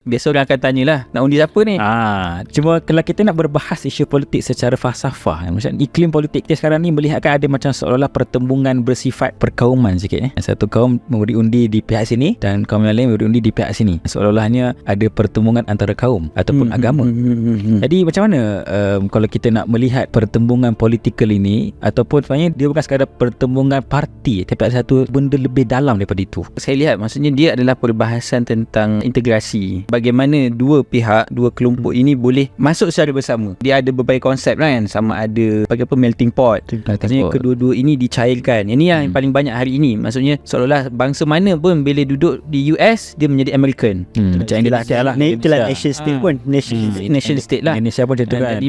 Biasa orang akan tanyalah, nak undi siapa ni? Cuma kalau kita nak berbahas isu politik secara falsafah, macam iklim politik kita sekarang ni melihatkan ada macam seolah-olah pertembungan bersifat perkauman sikit. Satu kaum memberi undi di pihak sini dan kaum yang lain memberi undi di pihak sini. Seolah-olahnya ada pertembungan antara kaum ataupun agama. Jadi macam mana kalau kita nak melihat pertembungan politikal ini, ataupun sebenarnya dia bukan sekadar pertembungan parti, tapi ada satu benda lebih dalam daripada itu. Saya lihat maksudnya dia adalah perbahasan tentang integrasi. Bagaimana dua pihak, dua kelompok ini boleh masuk secara bersama. Dia ada berbagai konsep kan, sama ada apa melting pot. Maksudnya kedua-dua ini dicairkan. Ini yang paling banyak hari ini. Maksudnya seolah-olah bangsa mana pun bila duduk di US dia menjadi American. Macam Indonesia lah. Itulah nation state pun. Nation state lah. Indonesia pun macam tu kan.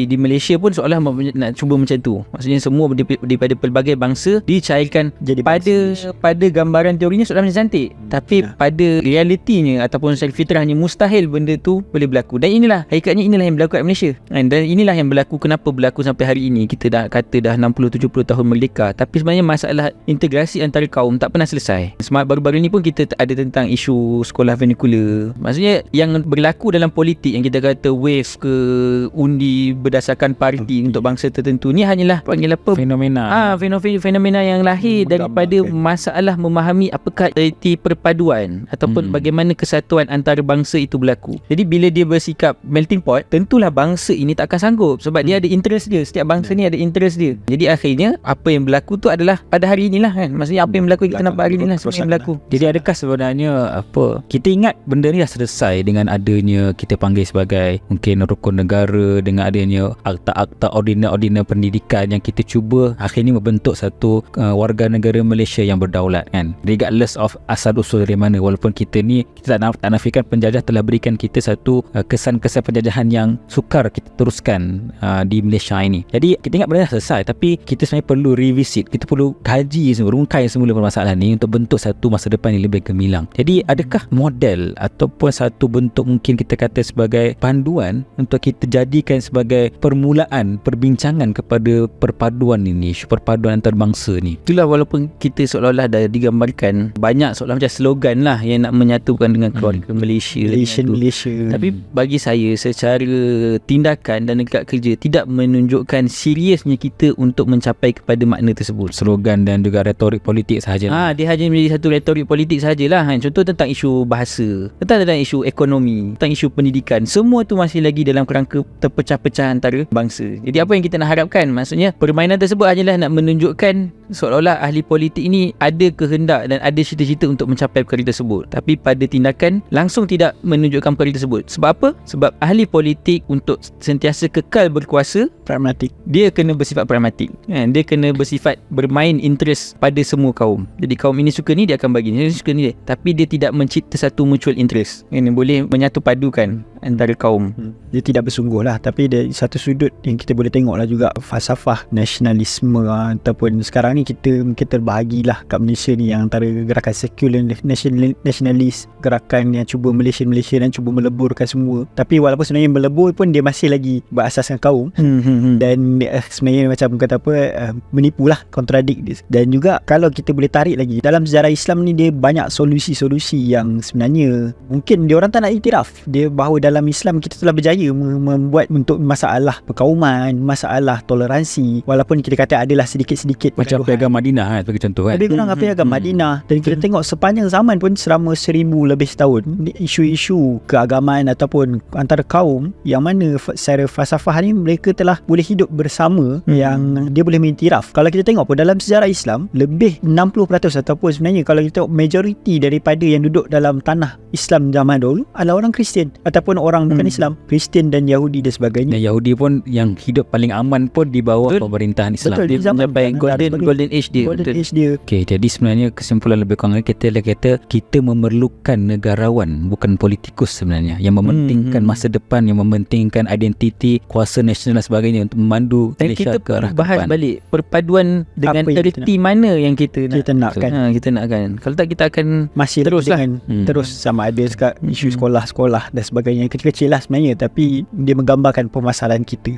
Di Malaysia pun seolah nak cuba macam tu. Maksudnya semua daripada pelbagai bangsa dicairkan. Jadi pada gambaran teorinya seolah macam cantik, tapi pada realitinya ataupun fitrahnya mustahil benda tu boleh berlaku. Dan inilah hakikatnya, inilah yang berlaku kat Malaysia. Dan inilah yang berlaku, kenapa berlaku sampai hari ini. Kita dah kata dah 60-70 tahun merdeka, tapi sebenarnya masalah integrasi antara kaum tak pernah selesai. Baru-baru ni pun kita ada tentang isu sekolah vernacular. Maksudnya yang berlaku dalam politik yang kita kata wave ke undi berdasarkan parti untuk bangsa tertentu ni hanyalah panggil apa? Fenomena yang lahir daripada masalah memahami apakah erti perpaduan ataupun bagaimana kesatuan antara bangsa itu berlaku. Jadi bila dia bersikap melting pot, tentulah bangsa ini tak akan sanggup sebab dia ada interest dia. Setiap bangsa ni ada interest dia. Jadi akhirnya apa yang berlaku tu adalah pada hari inilah kan. Maksudnya apa yang berlaku kita nampak hari inilah semua yang berlaku. Jadi adakah sebenarnya kita ingat benda ni dah selesai dengan adanya kita panggil sebagai mungkin rukun negara, dengan adanya akta-akta ordinal pendidikan yang kita cuba akhirnya membentuk satu warga negara Malaysia yang berdaulat kan. Regardless of asal usul dari mana, walaupun kita ni kita tak nafikan penjajah telah berikan kita satu kesan-kesan penjajahan yang sukar kita teruskan di Malaysia ini. Jadi kita ingat benda dah selesai, tapi kita sebenarnya perlu revisit, kita perlu kaji semua, rungkai semula permasalahan ni untuk bentuk satu masa depan yang lebih gemilang. Jadi adakah model ataupun satu bentuk mungkin kita kata sebagai panduan untuk kita jadikan sebagai permulaan perbincangan kepada perpaduan ini, isu perpaduan antarabangsa ni? Itulah, walaupun kita seolah-olah dah digambarkan banyak seolah macam slogan lah yang nak menyatukan dengan keluarga Malaysia. Tapi bagi saya secara tindakan dan dekat kerja tidak menunjukkan seriusnya kita untuk mencapai kepada makna tersebut. Slogan dan juga retorik politik sahaja. Dia hanya menjadi satu retorik politik sahajalah. Contoh tentang isu bahasa, tentang isu ekonomi, tentang isu pendidikan. Semua tu masih lagi dalam kerangka terpecah-pecah antara bangsa. Jadi apa yang kita nak harapkan? Maksudnya permainan tersebut hanyalah nak menunjukkan seolah-olah ahli politik ini ada kehendak dan ada cita-cita untuk mencapai perkara tersebut, tapi pada tindakan langsung tidak menunjukkan perkara tersebut. Sebab apa? Sebab ahli politik untuk sentiasa kekal berkuasa, pragmatik. Dia kena bersifat pragmatik. Dia kena bersifat bermain interest pada semua kaum. Jadi kaum ini suka ni dia akan bagi, dia suka ni dia. Tapi dia tidak mencipta satu mutual interest yang boleh menyatu padukan antara kaum. Dia tidak bersungguh lah. Tapi dari satu sudut yang kita boleh tengok lah juga falsafah nasionalisme ataupun sekarang ni kita terbahagilah kat Malaysia ni yang antara gerakan sekular nasionalis, gerakan yang cuba Malaysia dan cuba meleburkan semua. Tapi walaupun sebenarnya melebur pun dia masih lagi berasaskan kaum. Dan sebenarnya macam kata apa, menipu lah, kontradik dia. Dan juga kalau kita boleh tarik lagi dalam sejarah Islam ni, dia banyak solusi-solusi yang sebenarnya mungkin dia orang tak nak iktiraf dia bahawa dalam Islam kita telah berjaya membuat untuk masalah perkauman, masalah toleransi, walaupun kita kata adalah sedikit-sedikit macam Piagam Madinah sebagai contoh kan. Lebih kurang Piagam Madinah. Dan kita tengok sepanjang zaman pun selama 1000 lebih tahun, isu-isu keagamaan ataupun antara kaum yang mana secara falsafah ni mereka telah boleh hidup bersama, yang dia boleh mengiktiraf. Kalau kita tengok pun dalam sejarah Islam, lebih 60% ataupun sebenarnya kalau kita tengok majoriti daripada yang duduk dalam tanah Islam zaman dulu adalah orang Kristian ataupun orang bukan Islam, Kristian dan Yahudi dan sebagainya. Dan Yahudi pun yang hidup paling aman pun di bawah pemerintahan Islam. Betul, dia sampai golden age dia. Okey, jadi sebenarnya kesimpulan lebih kurang kita kata kita memerlukan negarawan, bukan politikus sebenarnya, yang mementingkan masa depan, yang mementingkan identiti, kuasa nasional dan sebagainya untuk memandu Malaysia ke arah bahas depan. balik perpaduan dengan erti mana yang kita nakkan. Kita nakkan. Kalau tak kita akan masih terus terus sama ada isu sekolah-sekolah dan sebagainya, kecil-kecil lah sebenarnya, tapi dia menggambarkan permasalahan kita.